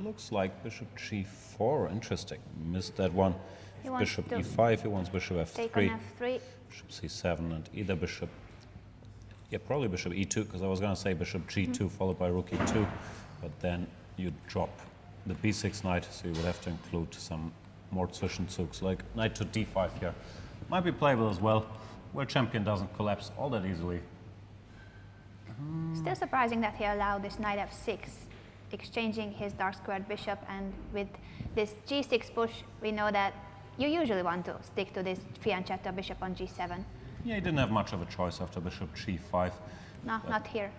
Looks like bishop g4. Interesting. Missed that one. He wants Bishop to e5. He wants bishop take f3. on f3. Bishop c7 and either bishop. Yeah, probably bishop e2 because I was going to say bishop g2 followed by rook e2, but then you drop the b6 knight, so you would have to include some more Zwischenzugs like knight to d5 here. Might be playable as well. Where champion doesn't collapse all that easily. Still surprising that he allowed this knight f6, exchanging his dark squared bishop, and with this g6 push, we know that you usually want to stick to this fianchetto bishop on g7. Yeah, he didn't have much of a choice after bishop g5. No, not here.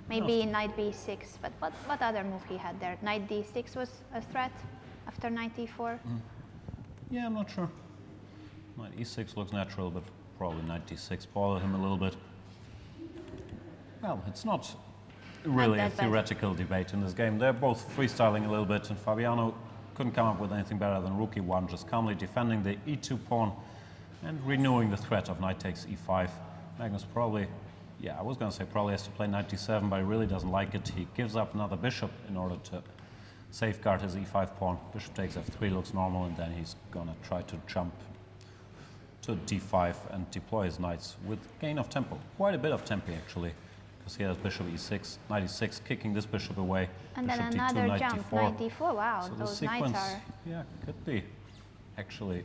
Maybe knight b6, but what other move he had there? Knight d6 was a threat after knight e4? Yeah, I'm not sure. Knight e6 looks natural, but probably knight d6 bothered him a little bit. Well, it's not really a theoretical debate in this game. They're both freestyling a little bit, and Fabiano couldn't come up with anything better than rook e1, just calmly defending the e2 pawn and renewing the threat of knight takes e5. Magnus probably, yeah, I was going to say probably has to play knight d7, but he really doesn't like it. He gives up another bishop in order to safeguard his e5 pawn. Bishop takes f3 looks normal, and then he's going to try to jump to d5 and deploy his knights with gain of tempo. Quite a bit of tempo, actually, because he has bishop e6, knight e6, kicking this bishop away. And bishop then another d2, jump, knight d4. knight d4, wow, So those the knights sequence, are... yeah, could be actually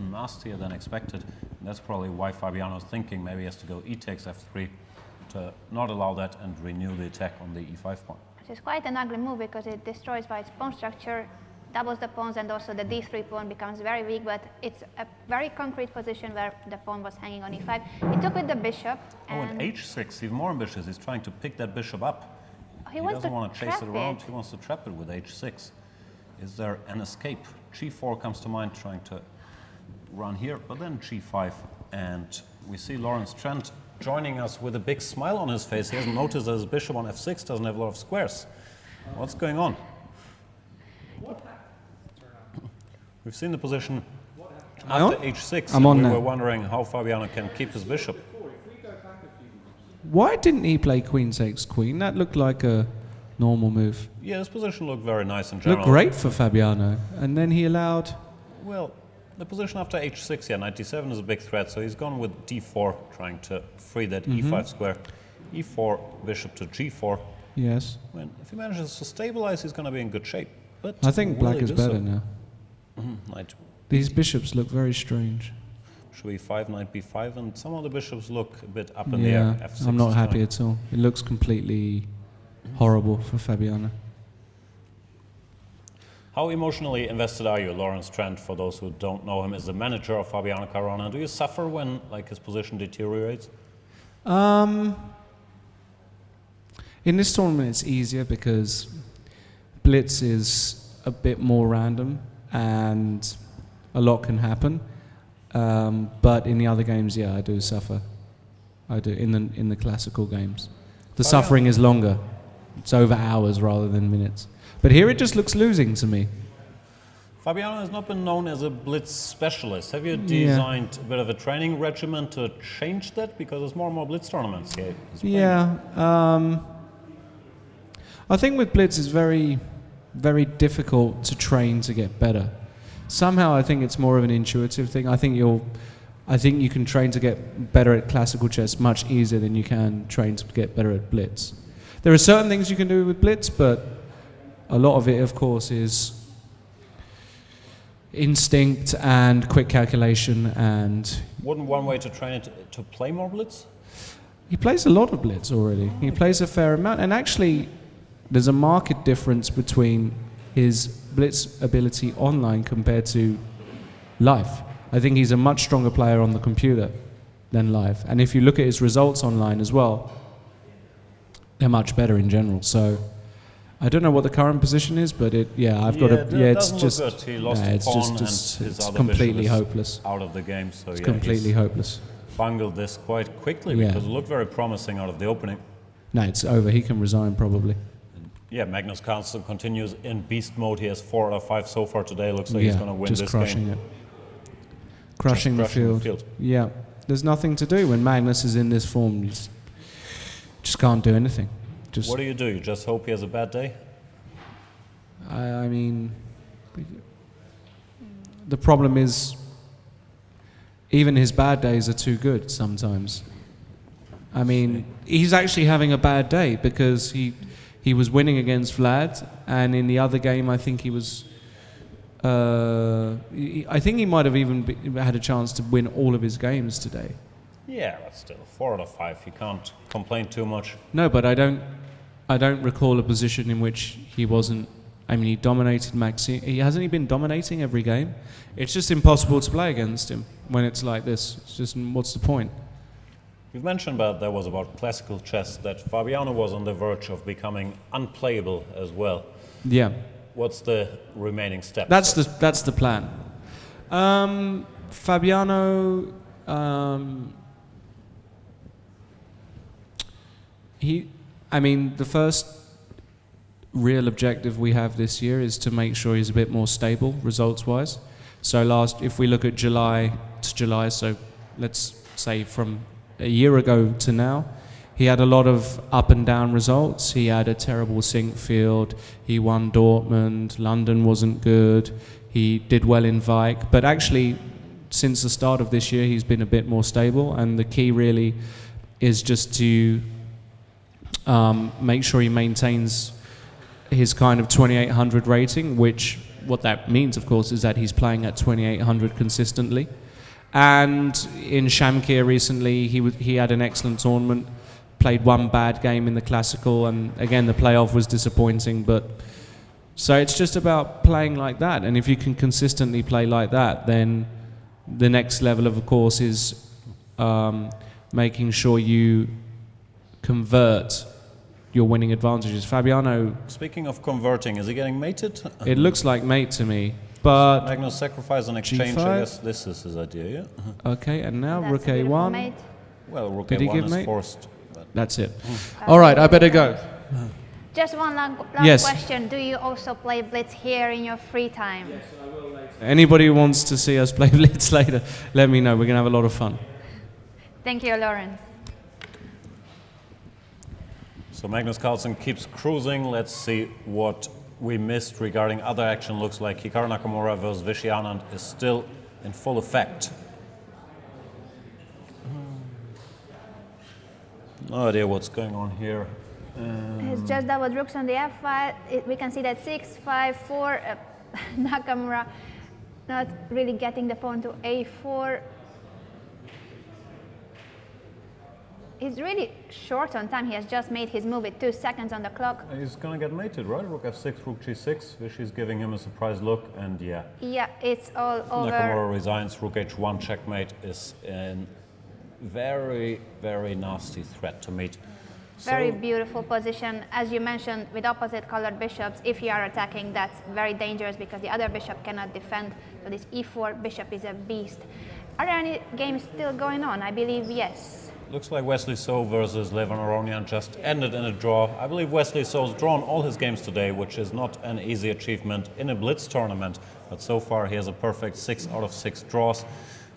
nastier than expected. And that's probably why Fabiano's thinking maybe he has to go e takes f3 to not allow that and renew the attack on the e5 pawn. Which is quite an ugly move because it destroys White's pawn structure, doubles the pawns, and also the d3 pawn becomes very weak, but it's a very concrete position where the pawn was hanging on e5. He took with the bishop. And h6, even more ambitious. He's trying to pick that bishop up. He doesn't want to chase it around. He wants to trap it with h6. Is there an escape? g4 comes to mind, trying to run here, but then g5. And we see Lawrence Trent joining us with a big smile on his face. He hasn't noticed that his bishop on f6 doesn't have a lot of squares. What's going on? We've seen the position after h6, and we were wondering how Fabiano can keep his bishop. Why didn't he play queen takes queen? That looked like a normal move. Yeah, this position looked very nice in general. Looked great for Fabiano. And then he allowed... Well, the position after h6, yeah, knight d7 is a big threat, so he's gone with d4, trying to free that e5 square. e4, bishop to g4. Yes. If he manages to stabilize, he's going to be in good shape. But I think black is better now. Knight. These bishops look very strange. Bishop e5, knight b5, and some of the bishops look a bit up in the air. F6 I'm not happy at all. It looks completely horrible for Fabiano. How emotionally invested are you? Lawrence Trent, for those who don't know him, is the manager of Fabiano Caruana. Do you suffer when his position deteriorates? In this tournament it's easier because Blitz is a bit more random and a lot can happen. But in the other games, yeah, I do suffer. I do in the classical games. The suffering is longer. It's over hours rather than minutes. But here it just looks losing to me. Fabiano has not been known as a Blitz specialist. Have you designed a bit of a training regimen to change that? Because there's more and more Blitz tournaments here. Yeah. I think with Blitz it's very, very difficult to train to get better. Somehow I think it's more of an intuitive thing. I think you can train to get better at classical chess much easier than you can train to get better at Blitz. There are certain things you can do with Blitz, but a lot of it, of course, is instinct and quick calculation. And wouldn't one way to train it to play more Blitz? He plays a lot of Blitz already. He plays a fair amount, and actually, there's a marked difference between his Blitz ability online compared to live. I think he's a much stronger player on the computer than live. And if you look at his results online as well, they're much better in general. So I don't know what the current position is, but it's just he lost a pawn it's completely hopeless. Out of the game, so it's completely hopeless. Bungled this quite quickly because it looked very promising out of the opening. No, it's over. He can resign probably. Yeah, Magnus Carlsen continues in beast mode. He has 4 out of 5 so far today. Looks like he's going to win this game. Crushing the field. Yeah, there's nothing to do when Magnus is in this form. You just can't do anything. What do? You just hope he has a bad day? I mean, the problem is even his bad days are too good sometimes. I mean, he's actually having a bad day because he was winning against Vlad, and in the other game I think he was... I think he might have even had a chance to win all of his games today. Yeah, but still, 4 out of 5. You can't complain too much. No, but I don't recall a position in which he wasn't... I mean, he dominated Maxime. Hasn't he been dominating every game? It's just impossible to play against him when it's like this. It's just, what's the point? You've mentioned that was about classical chess, that Fabiano was on the verge of becoming unplayable as well. Yeah. What's the remaining steps? That's the plan. Fabiano, the first real objective we have this year is to make sure he's a bit more stable results-wise. So if we look at July to July, so let's say from a year ago to now, he had a lot of up and down results. He had a terrible Sinkfield. He won Dortmund. London wasn't good. He did well in Vike. But actually, since the start of this year, he's been a bit more stable. And the key really is just to make sure he maintains his kind of 2800 rating, which what that means, of course, is that he's playing at 2800 consistently. And in Shamkir recently, he had an excellent tournament, played one bad game in the Classical, and again, the playoff was disappointing. But so it's just about playing like that. And if you can consistently play like that, then the next level, of course, is making sure you convert your winning advantages. Fabiano... Speaking of converting, is he getting mated? It looks like mate to me, but... Magnus sacrifice and exchange, G5? I guess this is his idea, yeah? Okay, and now That's Rook a beautiful A1. mate. Well, Rook Did he A1 give is mate? forced. That's it. All right, I better go. Just one last Yes. question. Do you also play Blitz here in your free time? Anybody who wants to see us play Blitz later, let me know. We're going to have a lot of fun. Thank you, Lawrence. So Magnus Carlsen keeps cruising. Let's see what we missed regarding other action. Looks like Hikaru Nakamura versus Vishy Anand is still in full effect. No idea what's going on here. It's just double rooks on the f-file. We can see that 6, 5, 4. Nakamura not really getting the pawn to a4. He's really short on time. He has just made his move with 2 seconds on the clock. He's gonna get mated, right? Rook f6, rook g6. Vishy's giving him a surprise look, and yeah. Yeah, it's all over. Nakamura resigns. Rook h1 checkmate is a very, very nasty threat to meet. Very beautiful position. As you mentioned, with opposite colored bishops, if you are attacking, that's very dangerous because the other bishop cannot defend. So this e4 bishop is a beast. Are there any games still going on? I believe yes. Looks like Wesley So versus Levan Aronian just ended in a draw. I believe Wesley So's drawn all his games today, which is not an easy achievement in a Blitz tournament. But so far he has a perfect 6 out of 6 draws,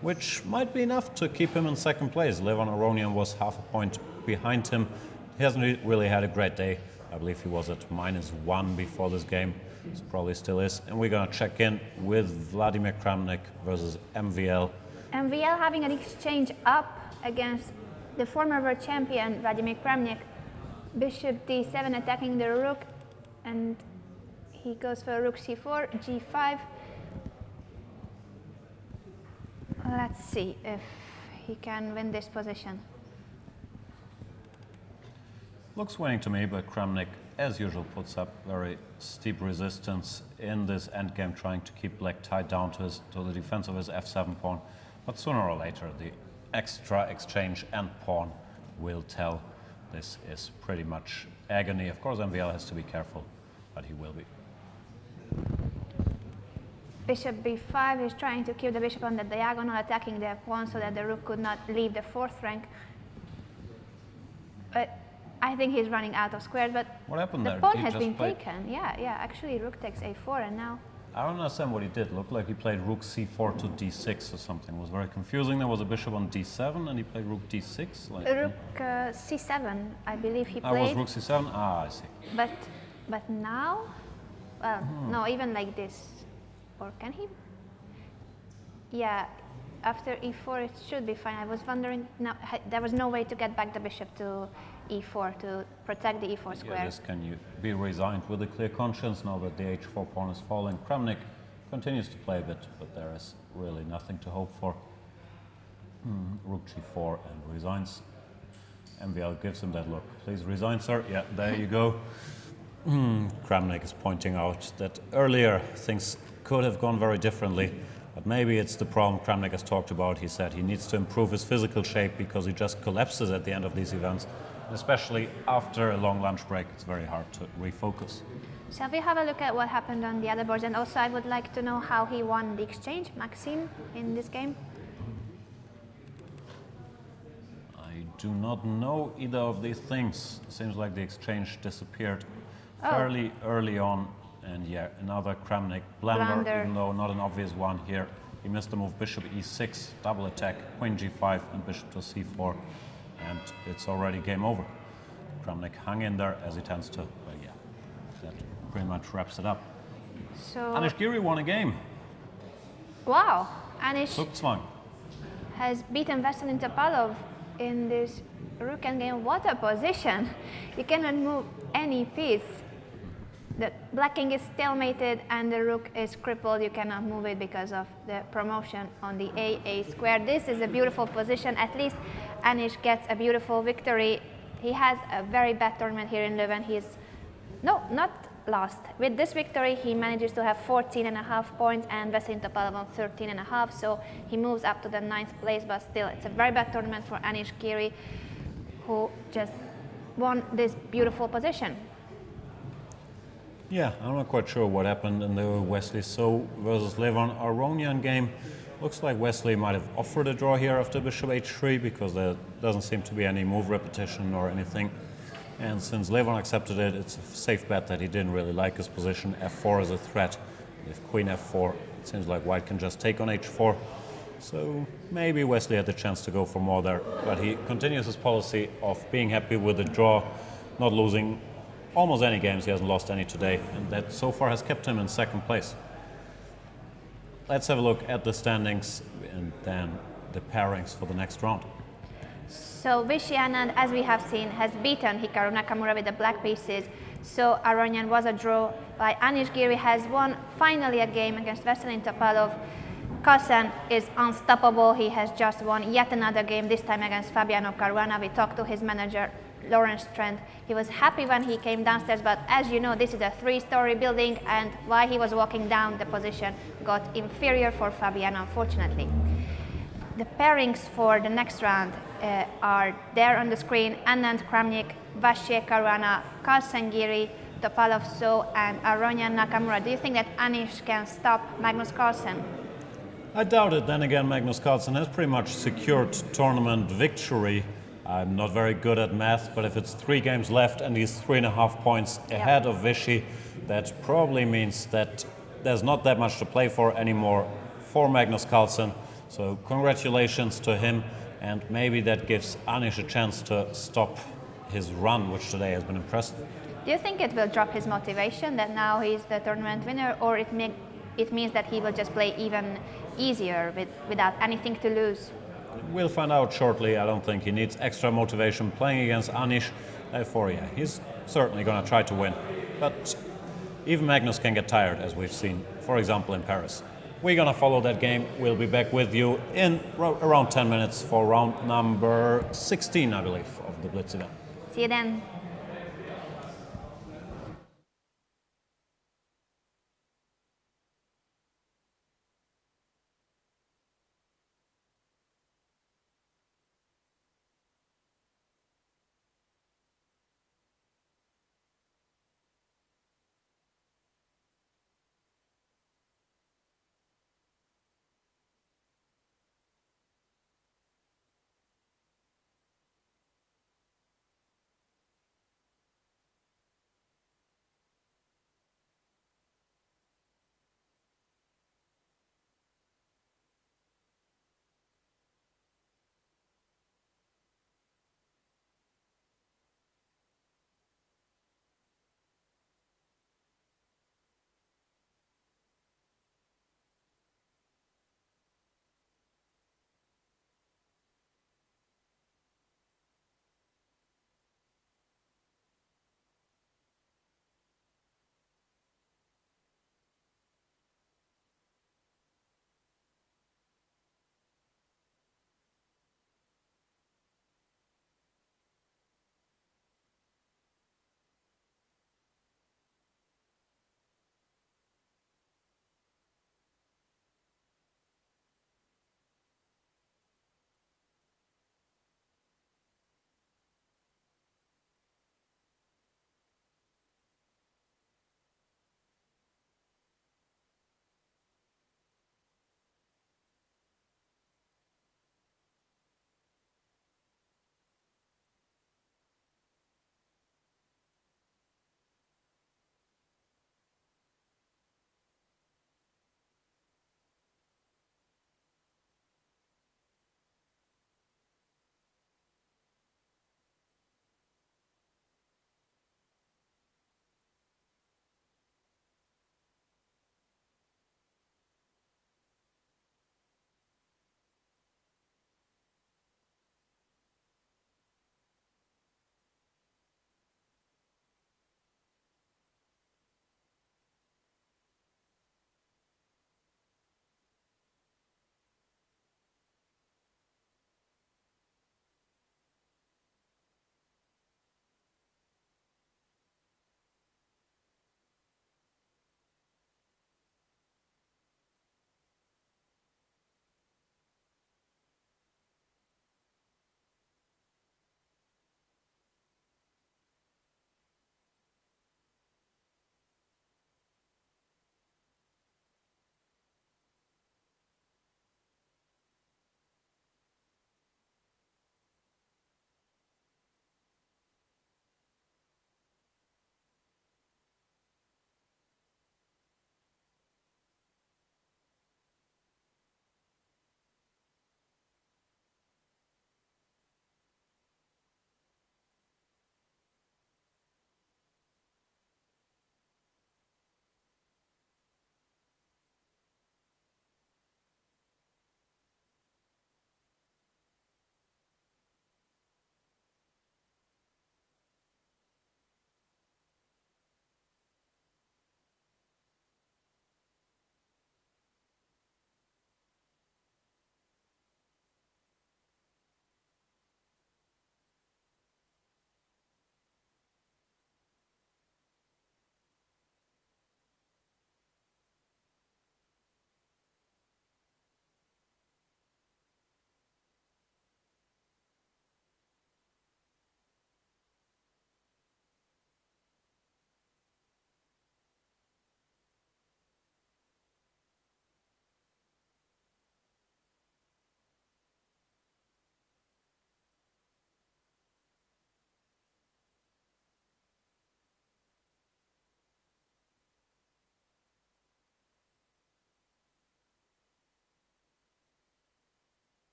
which might be enough to keep him in second place. Levan Aronian was half a point behind him. He hasn't really had a great day. I believe he was at -1 before this game, so probably still is. And we're gonna check in with Vladimir Kramnik versus MVL. MVL having an exchange up against the former world champion Vladimir Kramnik. Bishop d7 attacking the rook, and he goes for rook c4, g5. Let's see if he can win this position. Looks winning to me, but Kramnik, as usual, puts up very steep resistance in this endgame, trying to keep black tied down to the defense of his f7 pawn. But sooner or later, the extra exchange and pawn will tell. This is pretty much agony. Of course, MVL has to be careful, but he will be. Bishop b5 is trying to keep the bishop on the diagonal, attacking the pawn so that the rook could not leave the 4th rank. But I think he's running out of squares, but what happened the there? pawn He has just been played... taken. Yeah, actually rook takes a4, and now... I don't understand what he did. Looked like he played rook c4 to d6 or something. It was very confusing. There was a bishop on d7 and he played rook d6. Like, rook c7, I believe he played. was rook c7? Ah, I see. But now Well, no, even like this. Or can he? Yeah, after e4 it should be fine. I was wondering, no, there was no way to get back the bishop to e4 to protect the e4 square. Yeah, just can you be resigned with a clear conscience now that the h4 pawn is falling? Kramnik continues to play a bit, but there is really nothing to hope for. Rook g4 and resigns. MVL gives him that look. Please resign, sir. Yeah, there you go. Kramnik is pointing out that earlier things could have gone very differently, but maybe it's the problem Kramnik has talked about. He said he needs to improve his physical shape because he just collapses at the end of these events. And especially after a long lunch break, it's very hard to refocus. Shall we have a look at what happened on the other boards? And also I would like to know how he won the exchange, Maxime, in this game. I do not know either of these things. Seems like the exchange disappeared fairly early on. And yeah, another Kramnik blunder, even though not an obvious one here. He missed the move bishop e6, double attack, queen g5 and bishop to c4. And it's already game over. Kramnik hung in there as he tends to. But yeah, that pretty much wraps it up. So Anish Giri won a game. wow, Anish Zugzwang. has beaten Veselin Topalov in this rook endgame. What a position! You cannot move any piece. The black king is stalemated and the rook is crippled. You cannot move it because of the promotion on the AA square. This is a beautiful position. At least Anish gets a beautiful victory. He has a very bad tournament here in Leuven. He's not lost. With this victory, he manages to have 14.5 points and Veselin Topalov on 13.5. So he moves up to the 9th place, but still, it's a very bad tournament for Anish Giri, who just won this beautiful position. Yeah, I'm not quite sure what happened in the Wesley So versus Levon Aronian game. Looks like Wesley might have offered a draw here after bishop h3 because there doesn't seem to be any move repetition or anything. And since Levon accepted it, it's a safe bet that he didn't really like his position. f4 is a threat. If queen f4, it seems like white can just take on h4. So maybe Wesley had the chance to go for more there. But he continues his policy of being happy with the draw, not losing almost any games. He hasn't lost any today, and that so far has kept him in 2nd place. Let's have a look at the standings and then the pairings for the next round. So Vishy Anand, as we have seen, has beaten Hikaru Nakamura with the black pieces. So Aronian was a draw. By Anish Giri has won finally a game against Veselin Topalov. Carlsen is unstoppable. He has just won yet another game, this time against Fabiano Caruana. We talked to his manager, Lawrence Trent. He was happy when he came downstairs, but as you know, this is a 3-story building, and while he was walking down, the position got inferior for Fabiano, unfortunately. The pairings for the next round are there on the screen: Anand Kramnik, Vachier Caruana, Carlsen Giri, Topalov So, and Aronian Nakamura. Do you think that Anish can stop Magnus Carlsen? I doubt it. Then again, Magnus Carlsen has pretty much secured tournament victory. I'm not very good at math, but if it's 3 games left and he's 3.5 points ahead of Vishy, that probably means that there's not that much to play for anymore for Magnus Carlsen. So congratulations to him, and maybe that gives Anish a chance to stop his run, which today has been impressive. Do you think it will drop his motivation that now he's the tournament winner, or it means that he will just play even easier without anything to lose? We'll find out shortly. I don't think he needs extra motivation playing against Anish. Therefore, yeah, he's certainly going to try to win. But even Magnus can get tired, as we've seen, for example, in Paris. We're going to follow that game. We'll be back with you in around 10 minutes for round number 16, I believe, of the Blitz event. See you then.